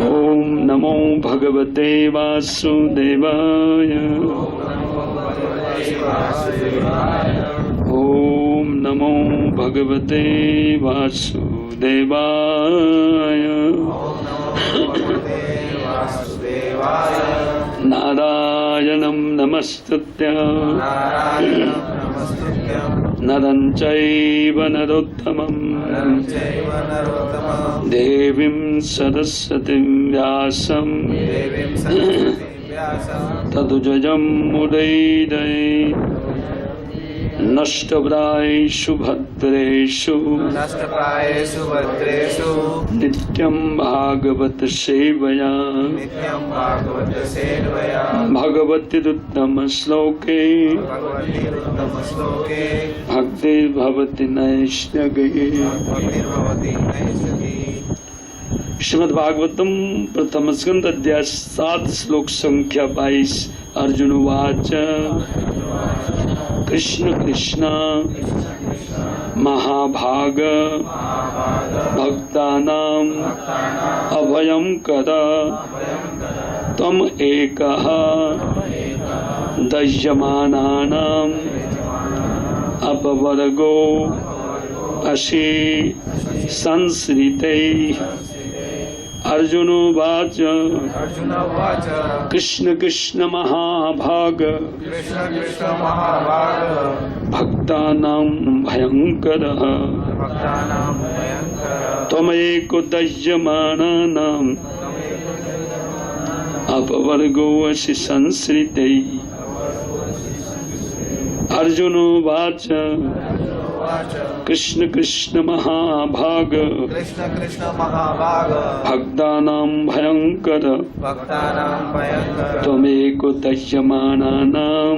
ओम नमो भगवते वासुदेवाय। ओम नमो भगवते वासुदेवाय। नारायणं नमस्तुत्य नरं चैव नरोत्तमं देवीं सरस्वतीं व्यासं तदुजयं मुदैरये। नष्टप्रायेषु भद्रेषु नित्यं भागवत सेवया भगवतीरुत्तम श्लोके भक्तिर्भवति नैष्ठिकी। श्रीमद् भागवतम प्रथम स्कंद अध्याय 7 श्लोक संख्या 22। अर्जुन उवाच कृष्ण कृष्ण महाभाग भक्तानां अभयं कर त्वम् एकः दह्यमानानां अपवर्गो असि संसृते। अर्जुनोवाच कृष्ण कृष्ण महाभाग भक्तानां भयंकरः त्वमेको दह्यमानानां अपवर्गो असि संसृते। अर्जुनोवाच कृष्ण कृष्ण महाभाग भक्तानां भयंकर त्वमेको दह्यमानानां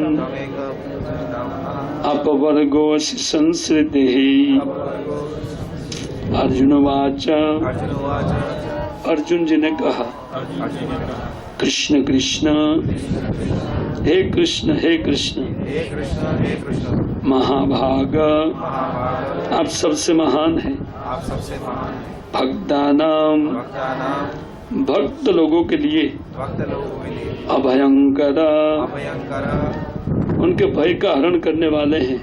अपवर्गोऽसि संसृतिः। अर्जुनवाच अर्जुन जी ने कहा कृष्ण कृष्ण हे कृष्ण हे कृष्ण महाभाग आप सबसे महान हैं। भक्तानाम भक्त लोगों के लिए अभयंकर उनके भय का हरण करने वाले हैं।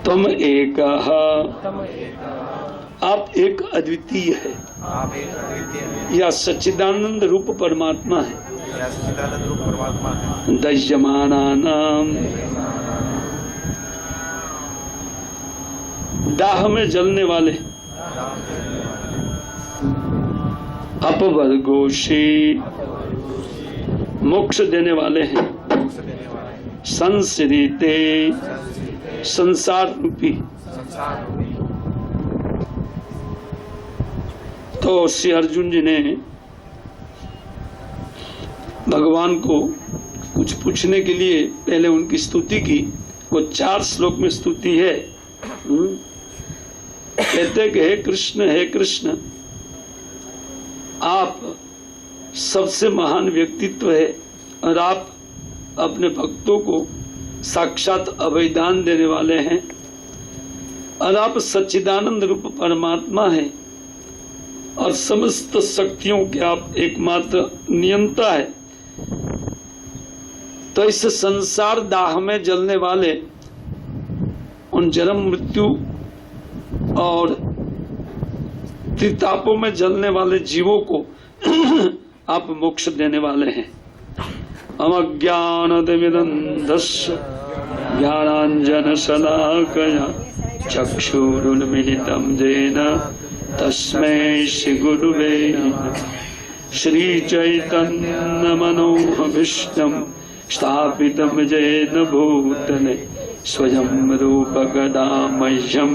तुम एक आप एक अद्वितीय है या सच्चिदानंद रूप परमात्मा है। दह्यमानानां दाह में जलने वाले अपवर्गोषि मोक्ष देने वाले हैं। संसृते संसार रूपी। तो श्री अर्जुन जी ने भगवान को कुछ पूछने के लिए पहले उनकी स्तुति की। वो 4 श्लोक में स्तुति है। कहते कि हे कृष्ण आप सबसे महान व्यक्तित्व है और आप अपने भक्तों को साक्षात अभयदान देने वाले हैं और आप सच्चिदानंद रूप परमात्मा हैं और समस्त शक्तियों के आप एकमात्र नियंता है। तो इस संसार दाह में जलने वाले उन जन्म मृत्यु और त्रितापों में जलने वाले जीवों को आप मोक्ष देने वाले हैं। अमज्ञानतिमिरन्धस्य ज्ञानाञ्जनशलाकया चक्षुरुन्मीलितं येन तस्मै श्रीगुरुवे नमः। श्रीचैतन्यमनोभीष्टं स्थापितं येन भूतले स्वयं रूप गदा मह्यं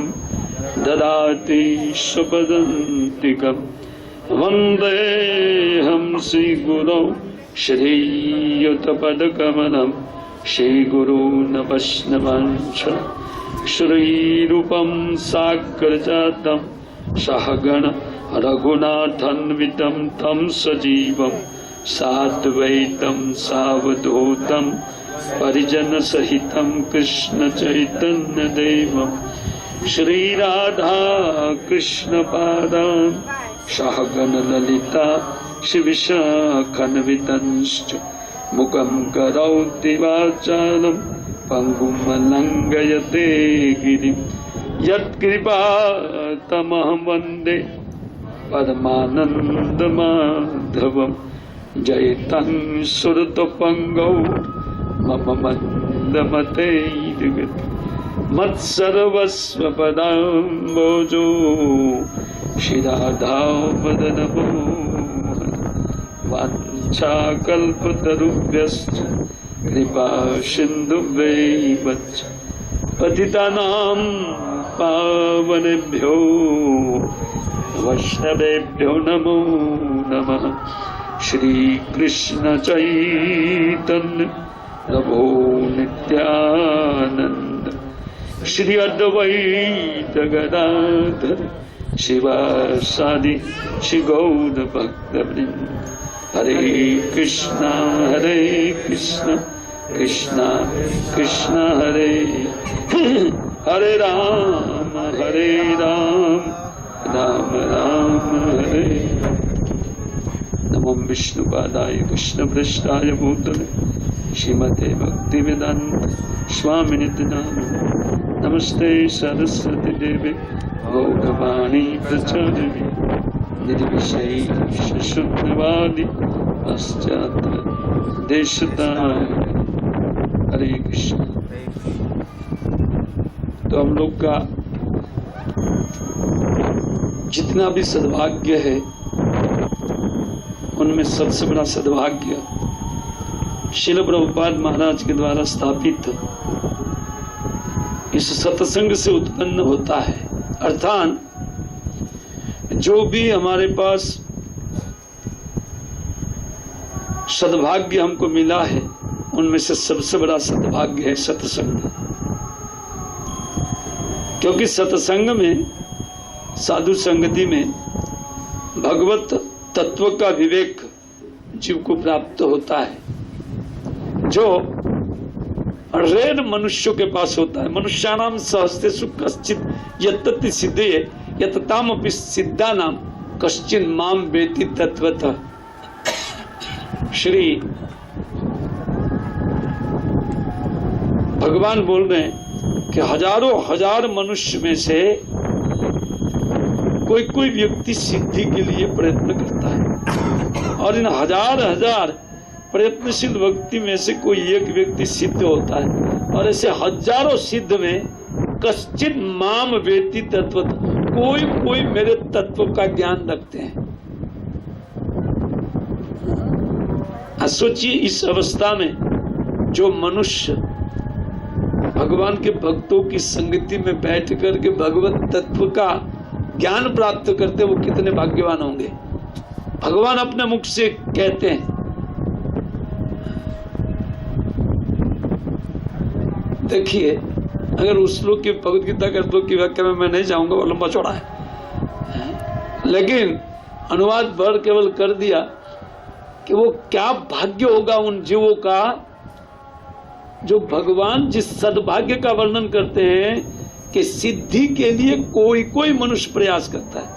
ददाति स्वपदान्तिकम्। वन्देऽहं श्रीगुरौ श्रीयुतपदकमलं श्रीगुरून् वैष्णवांश्च श्रीरूपं साग्रजातं सहगण रघुनाथान्वितं तं सजीवं साद्वैतं सावधूतं परिजनसहितं कृष्ण चैतन्यदेवं श्री राधा कृष्ण पादान् सहगण ललिता शिविशाखन्वितंश्च मुखं करोति वाचालं पंगुं लंघयते गिरिं यत्कृपातमहं वन्दे परमानन्दमाधवं जयतं सुरतपङ्गौ मम मन्दमतैर्गतिः मत्सर्वस्वपदाम्बोजो श्रीराधावदनमोहन वाञ्छाकल्पतरुभ्यश्च कृपा सिन्धुभ्यैव च पतितानां पावनेभ्यो वैष्णवेभ्यो नमो नमः। श्री कृष्ण चैतन्य प्रभो नित्यानंद श्री अद्वैत गदाधर शिवासादि श्री गौर भक्तवृंद। हरे कृष्णा कृष्णा कृष्णा हरे हरे राम राम राम हरे। नमो विष्णुपादाय कृष्णपृष्ठाय भूतले श्रीमते भक्तिवेदांत स्वामिनिति नामिने। नमस्ते सरस्वती देवे गौरवाणी प्रचारिणे निर्विशेष शून्यवादी पाश्चात्य देशतारिणे। हरे कृष्ण। तो हम लोग का जितना भी सद्भाग्य है उनमें सबसे बड़ा सद्भाग्य श्रील प्रभुपाद महाराज के द्वारा स्थापित इस सत्संग से उत्पन्न होता है। अर्थात जो भी हमारे पास सद्भाग्य हमको मिला है उनमें से सबसे बड़ा सद्भाग्य है सत्संग। क्योंकि सत्संग में साधु संगति में भगवत तत्व का विवेक जीव को प्राप्त होता है, जो रेर मनुष्यों के पास होता है। मनुष्यानाम सहस्तेषु कश्चित् यत्तति सिद्धे यत्तामपि सिद्धानाम कश्चिन् माम वेति तत्वतः। श्री भगवान बोल रहे हैं कि हजारों हजार मनुष्य में से कोई कोई व्यक्ति सिद्धि के लिए प्रयत्न करता है, और इन हजार हजार प्रयत्नशील व्यक्ति में से कोई एक व्यक्ति सिद्ध होता है। और ऐसे हजारों सिद्ध में कश्चित् माम वेति तत्व, कोई कोई मेरे तत्व का ज्ञान रखते हैं। सोचिए इस अवस्था में जो मनुष्य भगवान के भक्तों की संगति में बैठ करके भगवत तत्व का ज्ञान प्राप्त करते वो कितने भाग्यवान होंगे। भगवान अपने मुख से कहते हैं, देखिए अगर उस श्लोक की भगवत गीता के श्लोक की व्याख्या में मैं नहीं जाऊंगा, वो लंबा चौड़ा है, लेकिन अनुवाद भर केवल कर दिया कि वो क्या भाग्य होगा उन जीवों का जो भगवान जिस सद्भाग्य का वर्णन करते हैं कि सिद्धि के लिए कोई कोई मनुष्य प्रयास करता है।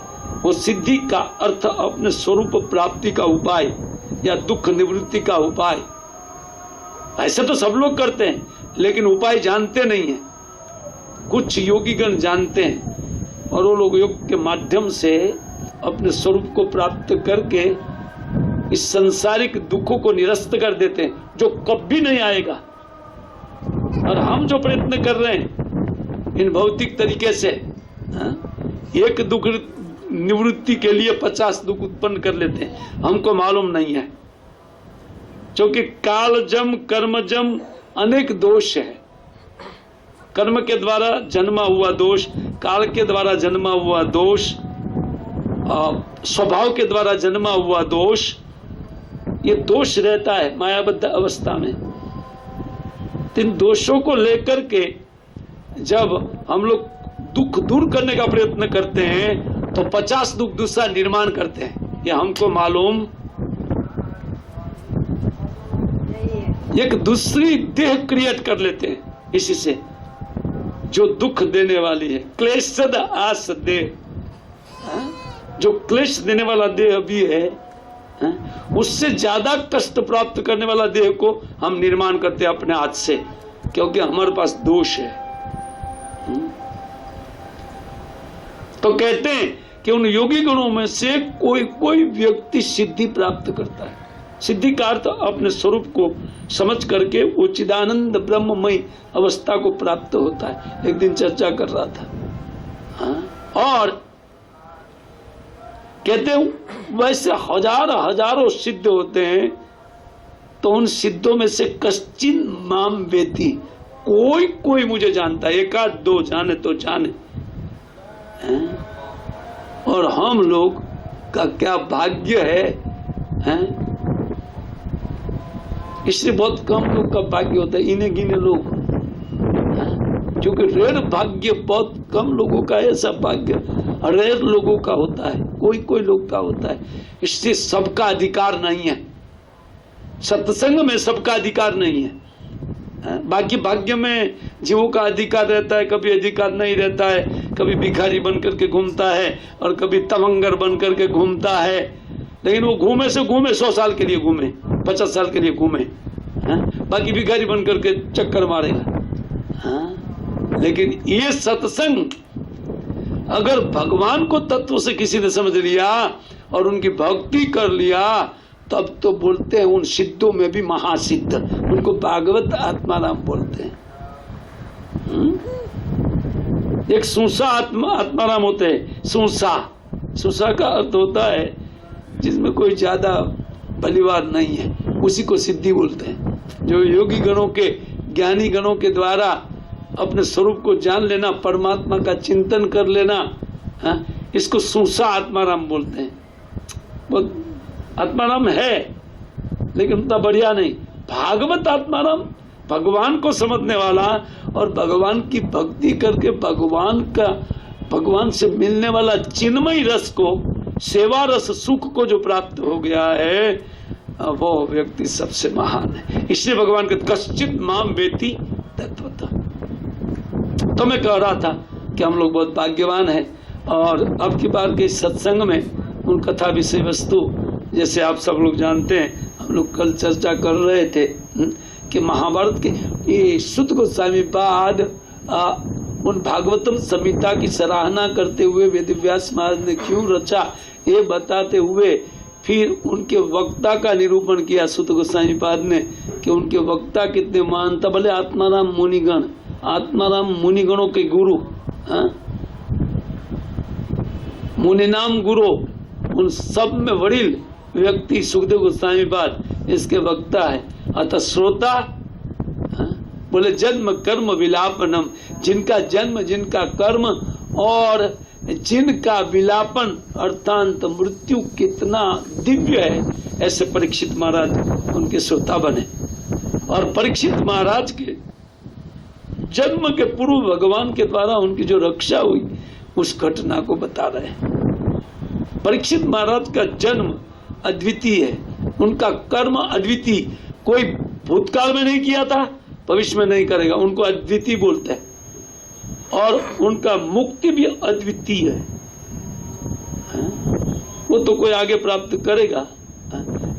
वो सिद्धि का अर्थ अपने स्वरूप प्राप्ति का उपाय या दुख निवृत्ति का उपाय, ऐसे तो सब लोग करते हैं लेकिन उपाय जानते नहीं है। कुछ योगीगण जानते हैं और वो लोग योग के माध्यम से अपने स्वरूप को प्राप्त करके इस सांसारिक दुखों को निरस्त कर देते हैं जो कभी नहीं आएगा। और हम जो प्रयत्न कर रहे हैं इन भौतिक तरीके से, एक दुख निवृत्ति के लिए 50 दुख उत्पन्न कर लेते हैं, हमको मालूम नहीं है। क्योंकि कालजम कर्मजम अनेक दोष है। कर्म के द्वारा जन्मा हुआ दोष, काल के द्वारा जन्मा हुआ दोष, स्वभाव के द्वारा जन्मा हुआ दोष, ये दोष रहता है मायाबद्ध अवस्था में। इन दोषों को लेकर के जब हम लोग दुख दूर करने का प्रयत्न करते हैं तो 50 दुख दूसरा निर्माण करते हैं, ये हमको मालूम। एक दूसरी देह क्रिएट कर लेते हैं इसी से। जो दुख देने वाली है, क्लेशद आस देह, जो क्लेश देने वाला देह अभी है, उससे ज्यादा कष्ट प्राप्त करने वाला देह को हम निर्माण करते हैं अपने हाथ से, क्योंकि हमारे पास दोष है। तो कहते हैं कि उन योगी गुणों में से कोई कोई व्यक्ति सिद्धि प्राप्त करता है। सिद्धि का अर्थ अपने स्वरूप को समझ करके वो चिदानंद ब्रह्ममय अवस्था को प्राप्त होता है। एक दिन चर्चा कर रहा था। और कहते हैं वैसे हजारों सिद्ध होते हैं, तो उन सिद्धों में से कश्चिन माम वेति, कोई कोई मुझे जानता है, एक आध दो जाने तो जाने। और हम लोग का क्या भाग्य है, इससे बहुत कम लोग का भाग्य होता है, इन्हें गिने लोग, क्योंकि रेयर भाग्य, बहुत कम लोगों का ऐसा भाग्य रेयर लोगों का होता है, कोई कोई लोग का होता है। इससे सबका अधिकार नहीं है, सत्संग में सबका अधिकार नहीं है। बाकी भाग्य में जीवों का अधिकार रहता है, कभी अधिकार नहीं रहता है, कभी भिखारी बन करके घूमता है और कभी तमंगर बन करके घूमता है। लेकिन वो घूमे से घूमे, 100 साल के लिए घूमे, 50 साल के लिए घूमे, बाकी भिखारी बन करके चक्कर मारेगा। लेकिन ये सत्संग अगर भगवान को तत्व से किसी ने समझ लिया और उनकी भक्ति कर लिया, तब तो बोलते हैं उन सिद्धों में भी महासिद्ध, उनको भागवत आत्माराम बोलते हैं। एक सूसा आत्माराम होते हैं। सूसा का अर्थ होता है जिसमें कोई ज्यादा बलिवार नहीं है, उसी को सिद्धि बोलते हैं। जो योगी गणों के, ज्ञानी गणों के द्वारा अपने स्वरूप को जान लेना, परमात्मा का चिंतन कर लेना, इसको सूसा आत्माराम बोलते हैं। बहुत आत्माराम है लेकिन उतना बढ़िया नहीं। भागवत आत्माराम भगवान को समझने वाला और भगवान की भक्ति करके भगवान से मिलने वाला चिन्मय रस को, सेवा रस, सुख को जो प्राप्त हो गया है, वो व्यक्ति सबसे महान है। इसलिए भगवान के कश्चित माम वेति तत्वतः। तो मैं कह रहा था कि हम लोग बहुत भाग्यवान हैं। और अब की बार के सत्संग में उन कथा विषय वस्तु, जैसे आप सब लोग जानते हैं, हम लोग कल चर्चा कर रहे थे कि महाभारत के ये सुत गोस्वामी बाद उन भागवतम संहिता की सराहना करते हुए वेदव्यास महाराज ने क्यों रचा, ये बताते हुए फिर उनके वक्ता का निरूपण किया सुत गोस्वामी पाद ने कि उनके वक्ता कितने महान था। भले आत्माराम मुनिगण, आत्माराम मुनिगणों के गुरु, मुनिनाम गुरु, उन सब में वरील व्यक्ति सुखदेव गोस्वामी पाद इसके वक्ता है। अतः श्रोता बोले जन्म कर्म विलापनम, जिनका जन्म, जिनका कर्म और जिनका विलापन अर्थात मृत्यु कितना दिव्य है, ऐसे परीक्षित महाराज उनके श्रोता बने। और परीक्षित महाराज के जन्म के पूर्व भगवान के द्वारा उनकी जो रक्षा हुई, उस घटना को बता रहे हैं। परीक्षित महाराज का जन्म अद्वितीय है, उनका कर्म अद्वितीय, कोई भूतकाल में नहीं किया था, भविष्य में नहीं करेगा, उनको अद्वितीय बोलते हैं। और उनका मुक्ति भी अद्वितीय है, वो तो कोई आगे प्राप्त करेगा।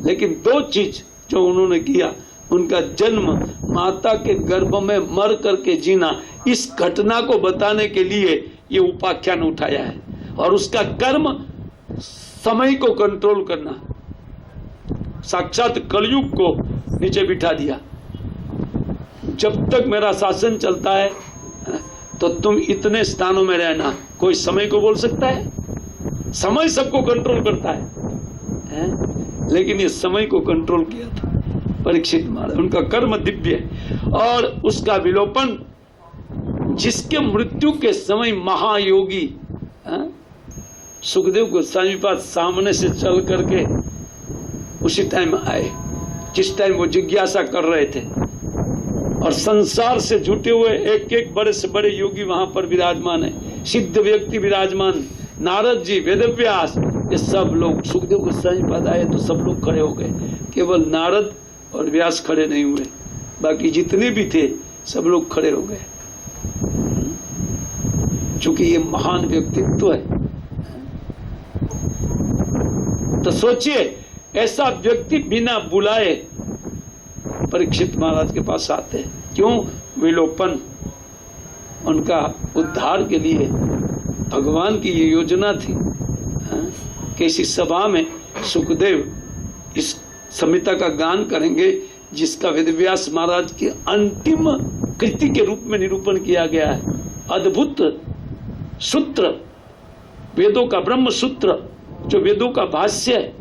लेकिन दो चीज जो उन्होंने किया, उनका जन्म, माता के गर्भ में मर करके जीना, इस घटना को बताने के लिए ये उपाख्यान उठाया है। और उसका कर्म समय को कंट्रोल करना, साक्षात कलयुग को नीचे बिठा दिया। जब तक मेरा शासन चलता है तो तुम इतने स्थानों में रहना। कोई समय को बोल सकता है? समय सबको कंट्रोल करता है? लेकिन ये समय को कंट्रोल किया था परीक्षित महाराज। उनका कर्म दिव्य है। और उसका विलोपन, जिसके मृत्यु के समय महायोगी सुखदेव गोस्वामी पाद सामने से चल करके उसी टाइम आए, जिस टाइम वो जिज्ञासा कर रहे थे। और संसार से जुटे हुए एक एक बड़े से बड़े योगी वहां पर विराजमान है, सिद्ध व्यक्ति विराजमान, नारद जी, वेदव्यास, ये सब लोग। सुखदेव गोस्वामी पाद आए तो सब लोग खड़े हो गए, केवल नारद और व्यास खड़े नहीं हुए, बाकी जितने भी थे सब लोग खड़े हो गए। चूंकि ये महान व्यक्तित्व है। तो सोचिए, ऐसा व्यक्ति बिना बुलाए परीक्षित महाराज के पास आते हैं। क्यों? विलोपन, उनका उद्धार के लिए भगवान की ये योजना थी कि इसी सभा में सुखदेव इस संहिता का गान करेंगे, जिसका वेदव्यास महाराज की अंतिम कृति के रूप में निरूपण किया गया है। अद्भुत सूत्र, वेदों का ब्रह्म सूत्र, जो वेदों का भाष्य है,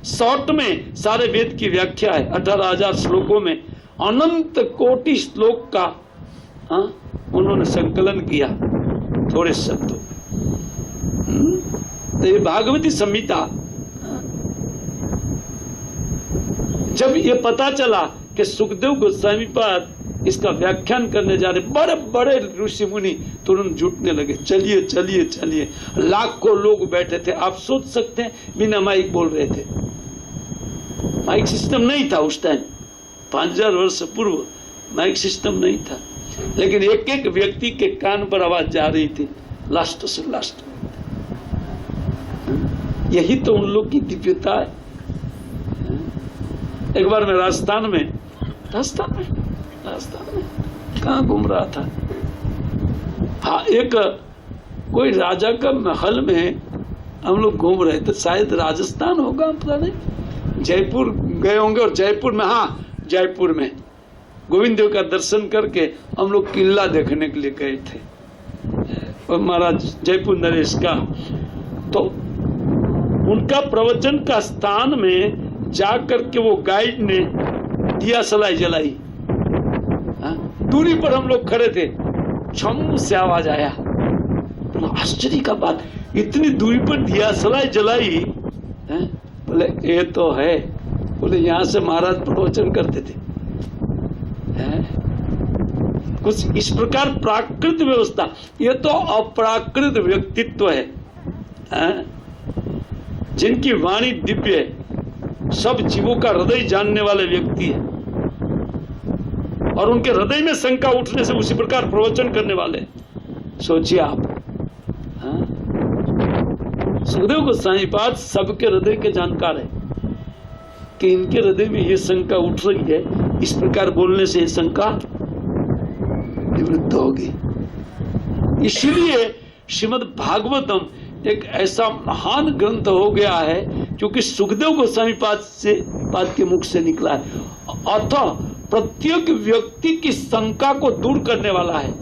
शॉर्ट में सारे वेद की व्याख्या है। 18,000 श्लोकों में अनंत कोटि श्लोक का उन्होंने संकलन किया थोड़े शब्दों। तो ये भागवती संहिता, जब ये पता चला कि सुखदेव गोस्वामी पाद इसका व्याख्यान करने जा रहे, बड़े बड़े ऋषि मुनि तुरंत जुटने लगे। चलिए चलिए चलिए, लाखों लोग बैठे थे। आप सोच सकते हैं, बिना माइक बोल रहे थे। माइक सिस्टम नहीं था उस टाइम, 5000 वर्ष पूर्व माइक सिस्टम नहीं था, लेकिन एक एक व्यक्ति के कान पर आवाज जा रही थी, लास्ट से लास्ट। यही तो उन लोग की दिव्यता है। एक बार मैं राजस्थान में कहाँ घूम रहा था, हाँ, एक कोई राजा का महल में हम लोग घूम रहे थे, शायद राजस्थान होगा, पता नहीं, जयपुर गए होंगे। और जयपुर में, हाँ, जयपुर में गोविंद देव का दर्शन करके हम लोग किला देखने के लिए गए थे, और महाराज जयपुर नरेश का। तो उनका प्रवचन का स्थान में जाकर के वो गाइड ने दिया सलाई जलाई। दूरी पर हम लोग खड़े थे, छम से आवाज आया। आश्चर्य का बात, इतनी दूरी पर दिया सलाई जलाई। बोले ये तो है, बोले यहाँ से महाराज प्रवचन करते थे। कुछ इस प्रकार प्राकृत व्यवस्था, ये तो अप्राकृत व्यक्तित्व है, जिनकी वाणी दिव्य है, सब जीवों का हृदय जानने वाले व्यक्ति है, और उनके हृदय में शंका उठने से उसी प्रकार प्रवचन करने वाले। सोचिए आप, सुखदेव गोस्वामी पाद सबके हृदय के जानकार है कि इनके हृदय में ये शंका उठ रही है, इस प्रकार बोलने से ये शंका निवृत्त होगी। इसलिए श्रीमद् भागवतम एक ऐसा महान ग्रंथ हो गया है, क्योंकि सुखदेव गोस्वामी पाद के मुख से निकला है, अतः प्रत्येक व्यक्ति की शंका को दूर करने वाला है।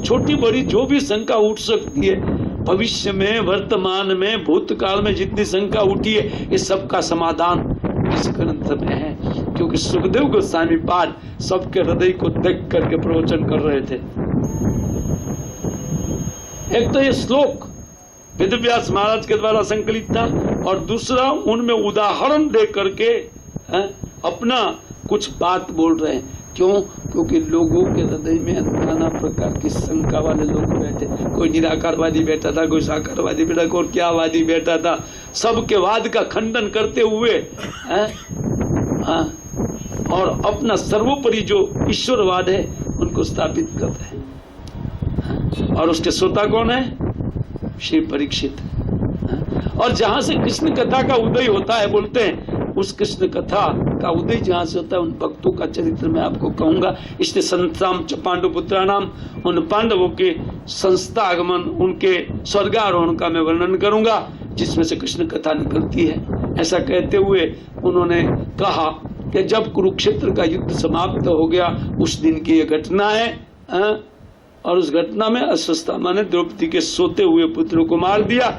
छोटी बड़ी जो भी शंका उठ सकती है, भविष्य में, वर्तमान में, भूतकाल में जितनी शंका उठी है, ये सबका समाधान इस ग्रंथ में है। क्योंकि सुखदेव गोस्वामी पाद सबके हृदय को देख करके प्रवचन कर रहे थे। एक तो ये श्लोक वेदव्यास महाराज के द्वारा संकलित था, और दूसरा उनमें उदाहरण दे करके अपना कुछ बात बोल रहे हैं। क्यों? क्योंकि लोगों के हृदय में नाना प्रकार की शंका वाले लोग बैठे, कोई निराकारवादी बैठा था, कोई साकारवादी बैठा, कोई क्या वादी बैठा था, सबके वाद का खंडन करते हुए और अपना सर्वोपरि जो ईश्वरवाद है उनको स्थापित करते हैं। और उसके श्रोता कौन है? श्री परीक्षित। और जहां से कृष्ण कथा का उदय होता है, बोलते हैं उस कृष्ण कथा का उदय जहां से होता है, उन भक्तों का चरित्र मैं आपको कहूंगा। इसलिए संताम च पांडुपुत्रा नाम, उन पांडवों के संस्था आगमन, उनके स्वर्गारोहण का मैं वर्णन करूंगा, जिसमें से कृष्ण कथा निकलती है। ऐसा कहते हुए उन्होंने कहा कि जब कुरुक्षेत्र का युद्ध समाप्त हो गया, उस दिन की यह घटना है। और उस घटना में अश्वत्थामा ने द्रौपदी के सोते हुए पुत्र को मार दिया,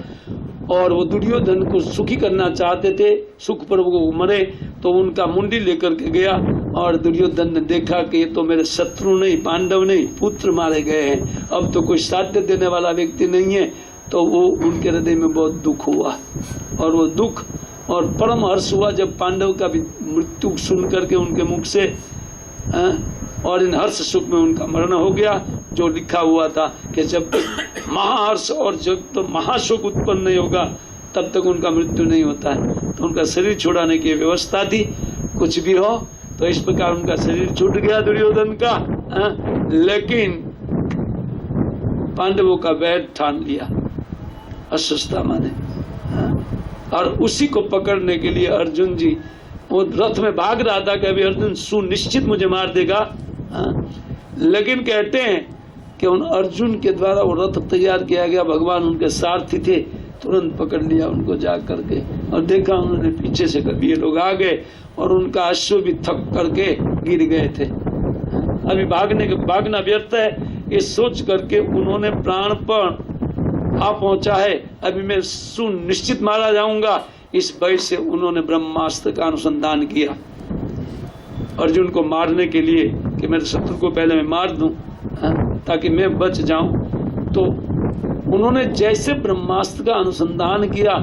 और वो दुर्योधन को सुखी करना चाहते थे, सुख पर वो मरे, तो उनका मुंडी लेकर के गया, और दुर्योधन ने देखा कि ये तो मेरे शत्रु नहीं, पांडव नहीं, पुत्र मारे गए हैं, अब तो कोई साध्य देने वाला व्यक्ति नहीं है। तो वो उनके हृदय में बहुत दुख हुआ, और वो दुख और परम हर्ष हुआ जब पांडव का भी मृत्यु सुन करके उनके मुख से, और इन हर्ष सुख में उनका मरण हो गया। जो लिखा हुआ था कि जब तक महाहर्ष और जब तक महाशोक उत्पन्न नहीं होगा, तब तक उनका मृत्यु नहीं होता है। तो उनका शरीर छुड़ाने की व्यवस्था थी, कुछ भी हो। तो इस प्रकार उनका शरीर छूट गया दुर्योधन का। लेकिन पांडवों का वैर ठान लिया अश्वत्थामा ने। और उसी को पकड़ने के लिए अर्जुन जी वो रथ में भाग रहा था कि अभी अर्जुन सुनिश्चित मुझे मार देगा। लेकिन कहते हैं कि उन अर्जुन के द्वारा वो रथ तैयार किया गया, भगवान उनके सारथी थे, तुरंत पकड़ लिया उनको जा करके और देखा उन्होंने पीछे से कभी ये लोग आ गए और उनका अश्व भी थक करके गिर गए थे। अभी भागना व्यर्थ है, ये सोच करके उन्होंने प्राणपण आ पहुंचा है, अभी मैं सुनिश्चित मारा जाऊंगा। इस भय से उन्होंने ब्रह्मास्त्र का अनुसंधान किया अर्जुन को मारने के लिए कि मेरे शत्रु को पहले मैं मार दूं ताकि मैं बच जाऊं। तो उन्होंने जैसे ब्रह्मास्त्र का अनुसंधान किया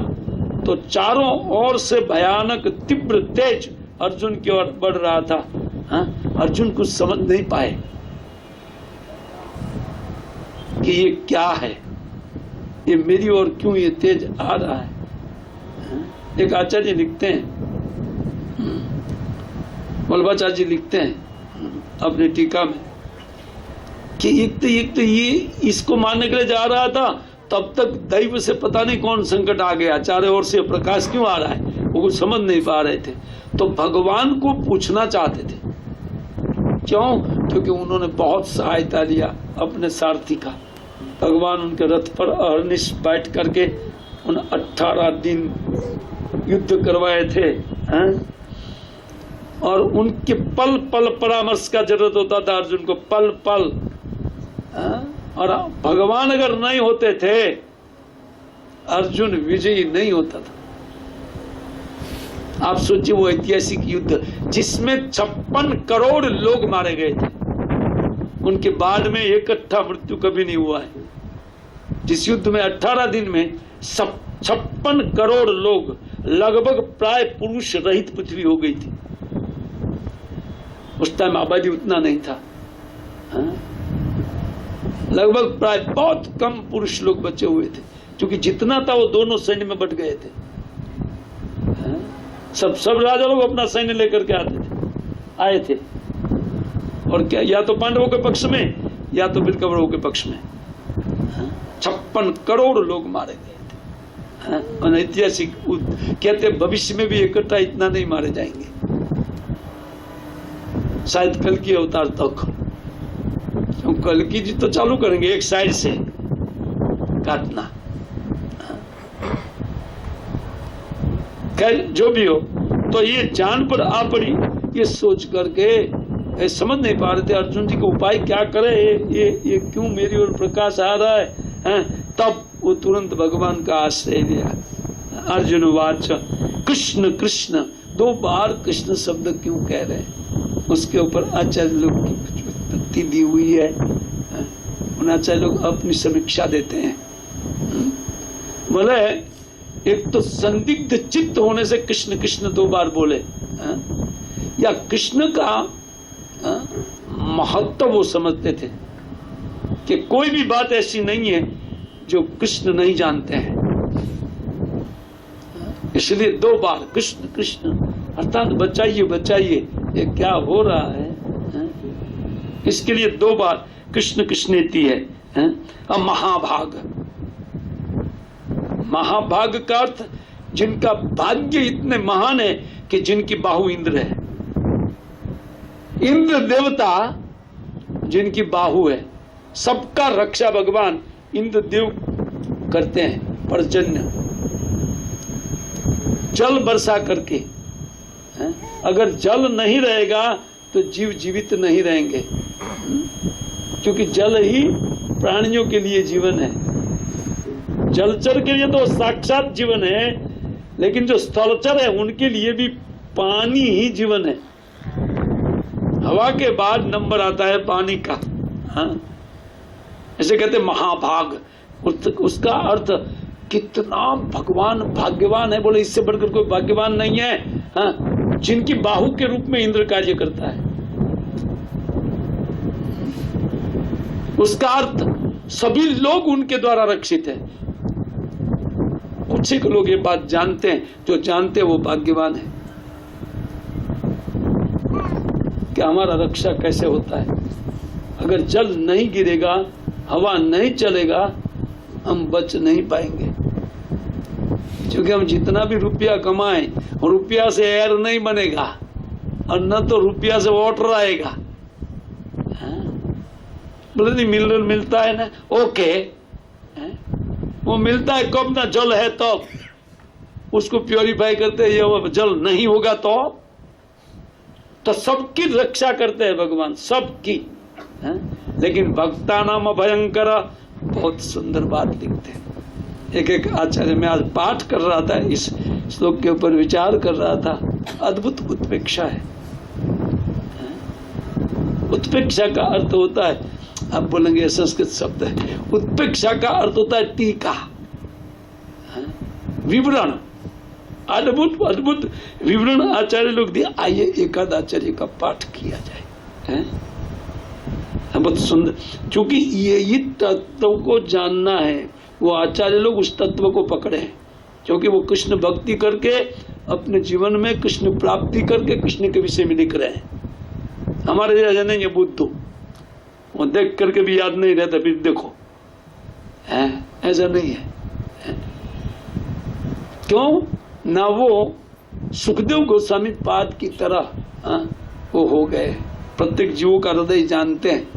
तो चारों ओर से भयानक तीव्र तेज अर्जुन की ओर बढ़ रहा था। अर्जुन कुछ समझ नहीं पाए कि ये क्या है, ये मेरी ओर क्यों ये तेज आ रहा है। एक आचार्य लिखते हैं, वल्लभाचार्य जी लिखते हैं अपनी टीका में कि एक तो ये इसको मारने के लिए जा रहा था, तब तक दैव से पता नहीं कौन संकट आ गया, चारों ओर से प्रकाश क्यों आ रहा है, वो कुछ समझ नहीं पा रहे थे। तो भगवान को पूछना चाहते थे, क्यों? क्योंकि उन्होंने बहुत सहायता लिया अपने सारथी का। भगवान उनके रथ पर अहर्निश बैठ करके उन 18 दिन युद्ध करवाए थे और उनके पल पल परामर्श का जरूरत होता था अर्जुन को, पल पल। और भगवान अगर नहीं होते थे अर्जुन विजयी नहीं होता था। आप सोचिए वो ऐतिहासिक युद्ध जिसमें 56 करोड़ लोग मारे गए थे, उनके बाद में इकट्ठा मृत्यु कभी नहीं हुआ है। जिस युद्ध में 18 दिन में 56 करोड़ लोग, लगभग प्राय पुरुष रहित पृथ्वी हो गई थी। उस टाइम आबादी उतना नहीं था, लगभग प्राय बहुत कम पुरुष लोग बचे हुए थे, क्योंकि जितना था वो दोनों सैन्य में बट गए थे। सब राजा लोग अपना सैन्य लेकर के आए थे और क्या, या तो पांडवों के पक्ष में या तो फिर कौरवों के पक्ष में। 56 करोड़ लोग मारे गए थे। ऐतिहासिक कहते भविष्य में भी इकट्ठा इतना नहीं मारे जाएंगे, शायद कल की अवतार तक। तो कल की जी तो चालू करेंगे एक साइड से काटना। खैर जो भी हो, तो ये जान पर आ पड़ी, ये सोच करके समझ नहीं पा रहे थे अर्जुन जी को उपाय क्या करे, ये क्यों मेरी ओर प्रकाश आ रहा है। तब वो तुरंत भगवान का आश्रय लिया। अर्जुन वाच कृष्ण कृष्ण, 2 बार कृष्ण शब्द क्यों कह रहे हैं, उसके ऊपर आचार्य लोग की उत्पत्ति दी हुई है। उन आचार्य लोग अपनी समीक्षा देते हैं। बोले एक तो संदिग्ध चित्त होने से कृष्ण कृष्ण 2 बार बोले, या कृष्ण का महत्व वो समझते थे कि कोई भी बात ऐसी नहीं है जो कृष्ण नहीं जानते हैं, इसलिए 2 बार कृष्ण कृष्ण अर्थात बचाइए बचाइए, ये क्या हो रहा है। इसके लिए 2 बार कृष्ण कृष्णेति है। अब महाभाग, महाभाग का अर्थ जिनका भाग्य इतने महान है कि जिनकी बाहु इंद्र है, इंद्र देवता जिनकी बाहु है, सबका रक्षा भगवान इंद्र देव करते हैं। पर्जन्य जल वर्षा करके, अगर जल नहीं रहेगा तो जीव जीवित नहीं रहेंगे, क्योंकि जल ही प्राणियों के लिए जीवन है। जलचर के लिए तो साक्षात जीवन है, लेकिन जो स्थलचर है उनके लिए भी पानी ही जीवन है। हवा के बाद नंबर आता है पानी का। ऐसे कहते महाभाग, उसका अर्थ कितना भगवान भाग्यवान है। बोले इससे बढ़कर कोई भाग्यवान नहीं है। जिनकी बाहु के रूप में इंद्र कार्य करता है, उसका अर्थ सभी लोग उनके द्वारा रक्षित है। कुछ ही लोग ये बात जानते हैं, जो जानते हैं वो भाग्यवान है कि हमारा रक्षा कैसे होता है। अगर जल नहीं गिरेगा हवा नहीं चलेगा हम बच नहीं पाएंगे, क्योंकि हम जितना भी रुपया कमाएं, रुपया से एयर नहीं बनेगा और न तो रुपया से वाटर आएगा। बोले नहीं मिनरल मिलता है ना, ओके वो मिलता है कब ना जल है तब, उसको प्योरीफाई करते हैं, ये जल नहीं होगा तो सबकी रक्षा करते हैं भगवान, सबकी। लेकिन भक्ता नाम भयंकर, बहुत सुंदर बात लिखते हैं। एक आचार्य, मैं आज पाठ कर रहा था, इस श्लोक के ऊपर विचार कर रहा था, अद्भुत उत्प्रेक्षा है। उत्प्रेक्षा का अर्थ होता है, आप बोलेंगे संस्कृत शब्द है, उत्प्रेक्षा का अर्थ होता है टीका, विवरण, अद्भुत अद्भुत विवरण आचार्य लोग दिए। आइए एक आध आचार्य का पाठ किया जाए। बहुत सुंदर, क्योंकि यही तत्व को जानना है, वो आचार्य लोग उस तत्व को पकड़े हैं, क्योंकि वो कृष्ण भक्ति करके अपने जीवन में कृष्ण प्राप्ति करके कृष्ण के विषय में लिख रहे हैं। हमारे जैसे नहीं है बुद्धू, वो देख करके भी याद नहीं रहता, फिर देखो ऐसा नहीं है। क्यों ना वो सुखदेव गोस्वामी पाद की तरह वो हो गए, प्रत्येक जीवों का हृदय जानते हैं।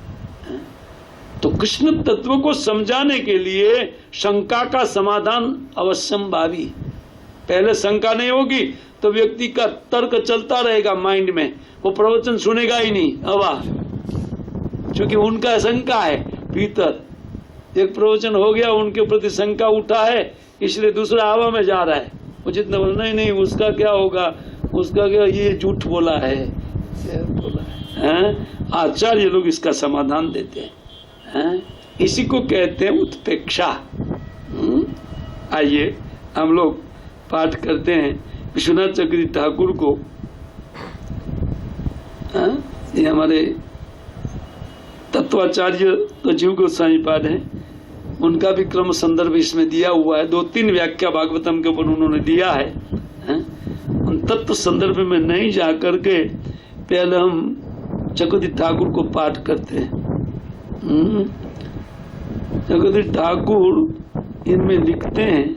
तो कृष्ण तत्व को समझाने के लिए शंका का समाधान अवश्यम भावी। पहले शंका नहीं होगी तो व्यक्ति का तर्क चलता रहेगा माइंड में, वो प्रवचन सुनेगा ही नहीं हवा, क्योंकि उनका शंका है भीतर। एक प्रवचन हो गया, उनके प्रति शंका उठा है, इसलिए दूसरा हवा में जा रहा है। वो जितना बोला नहीं उसका क्या होगा, उसका क्या, ये झूठ बोला है, बोला है। आचार्य लोग इसका समाधान देते हैं। इसी को कहते हैं उत्प्रेक्षा। आइए हम लोग पाठ करते हैं विश्वनाथ चक्रवर्ती ठाकुर को। ये हमारे तत्वाचार्य तो जीव गोस्वामी पाद है, उनका भी क्रम संदर्भ इसमें दिया हुआ है। 2-3 व्याख्या भागवतम के ऊपर उन्होंने दिया है। उन तत्व संदर्भ में नहीं जा करके पहले हम चक्रवर्ती ठाकुर को पाठ करते हैं। चक्रवर्ती ठाकुर इनमें लिखते हैं,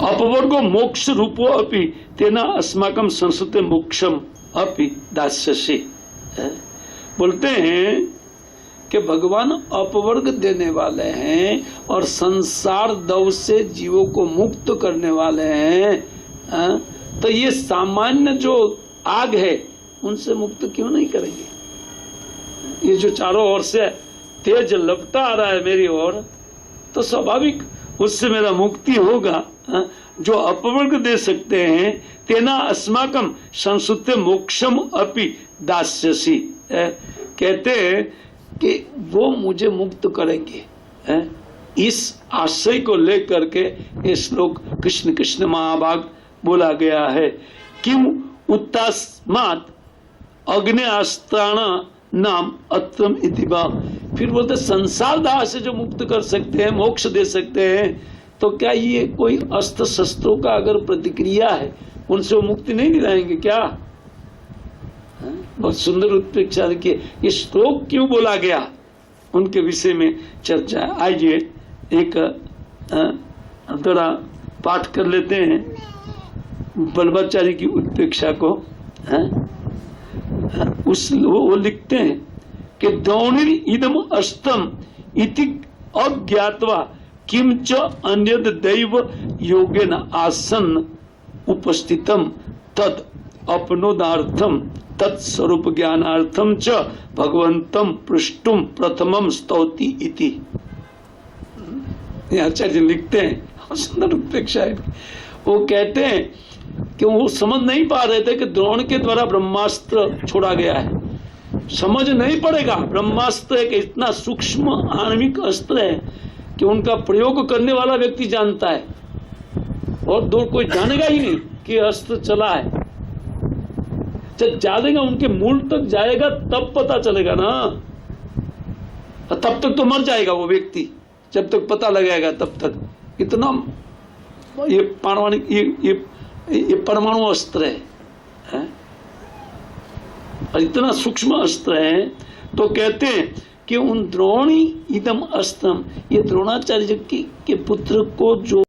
अपवर्गो मोक्ष रूपो अपि तेना अस्माकं संस्कृते मोक्षम अपि दास्यसि। बोलते हैं कि भगवान अपवर्ग देने वाले हैं और संसार दव से जीवों को मुक्त करने वाले हैं। तो ये सामान्य जो आग है उनसे मुक्त क्यों नहीं करेंगे? ये जो चारों ओर से तेज लपटा आ रहा है मेरी ओर, तो स्वाभाविक उससे मेरा मुक्ति होगा। जो अपवर्ग दे सकते हैं, तेना अस्माकम संस्कृते मोक्षम अपि दास्यसि, कहते हैं कि वो मुझे मुक्त करेंगे। इस आशय को लेकर के ये श्लोक कृष्ण कृष्ण महाभाग बोला गया है। किम उत्तस्मात् अग्नेयास्त्राण नाम अत्रम इति वा। फिर बोलते संसार दाह से जो मुक्त कर सकते हैं, मोक्ष दे सकते हैं, तो क्या ये कोई अस्त्र शस्त्रों का अगर प्रतिक्रिया है, उनसे वो मुक्ति नहीं दिलाएंगे क्या? बहुत सुंदर उत्प्रेक्षा देखिए, ये श्लोक क्यों बोला गया उनके विषय में चर्चा। आइए एक थोड़ा पाठ कर लेते हैं बल्लभाचार्य की उत्प्रेक्षा को। वो लिखते हैं कि द्रोणिर इदम अष्टम इति अज्ञात्वा किंच अन्यद दैव योगेन आसन उपस्थितम तद अपनोदार्थम तत्स्वरूप ज्ञानार्थम च भगवंतम पृष्टुम प्रथमम स्तौति इति। आचार्य लिखते हैं, सुंदर उत्प्रेक्षा है। वो कहते हैं कि वो समझ नहीं पा रहे थे कि द्रोण के द्वारा ब्रह्मास्त्र छोड़ा गया है। समझ नहीं पड़ेगा, ब्रह्मास्त्र एक इतना सूक्ष्म आणविक अस्त्र है कि उनका प्रयोग करने वाला व्यक्ति जानता है और दूर कोई जानेगा ही नहीं कि अस्त्र चला है। जब जानेगा, उनके मूल तक जाएगा तब पता चलेगा ना, तब तक तो मर जाएगा वो व्यक्ति। जब तक पता लगाएगा तब तक इतना ये पारमाणु अस्त्र है। और इतना सूक्ष्म अस्त्र है, तो कहते हैं कि उन द्रोणी इदम अस्त्रम, ये द्रोणाचार्य के पुत्र को जो